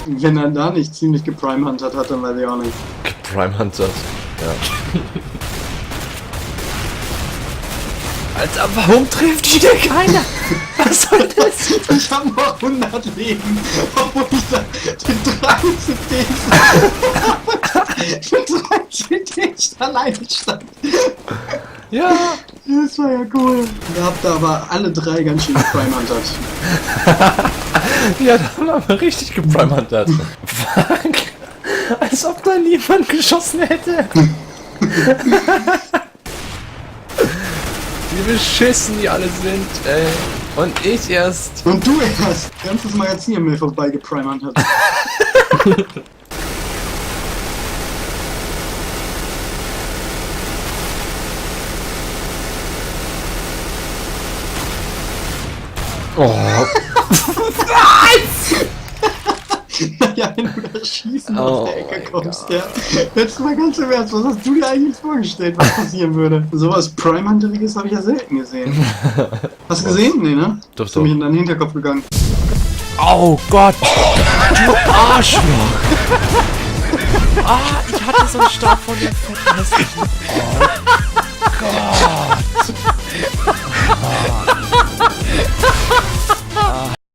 Wenn er da nicht ziemlich geprimehuntert hat, dann weiß ich auch nicht. Prime Hunter. Ja. Alter, warum trifft die denn keiner? Was soll das? Ich hab noch 100 Leben, obwohl ich da den 3 CDs alleine stand. Ja. Das war ja cool. Ihr habt da aber alle 3 ganz schön geprimehuntert. Ja, da haben wir richtig geprimehuntert. Fuck. Als ob da niemand geschossen hätte. Wie beschissen die alle sind, ey. Und ich erst. Und du erst. Ganzes Magazin an mir vorbei geprimehuntert. Oh. Naja, wenn du da schießen aus der Ecke mein kommst, Gott. ja. Jetzt mal ganz im Ernst, was hast du dir eigentlich vorgestellt, was passieren würde? Sowas Prime-Hunteriges habe ich ja selten gesehen. Hast du gesehen? Nee, ne? Doch, Ist mir in deinen Hinterkopf gegangen. Oh Gott! Du Arschloch! Ah, ich hatte so einen Stab von dem fetten hässlichen.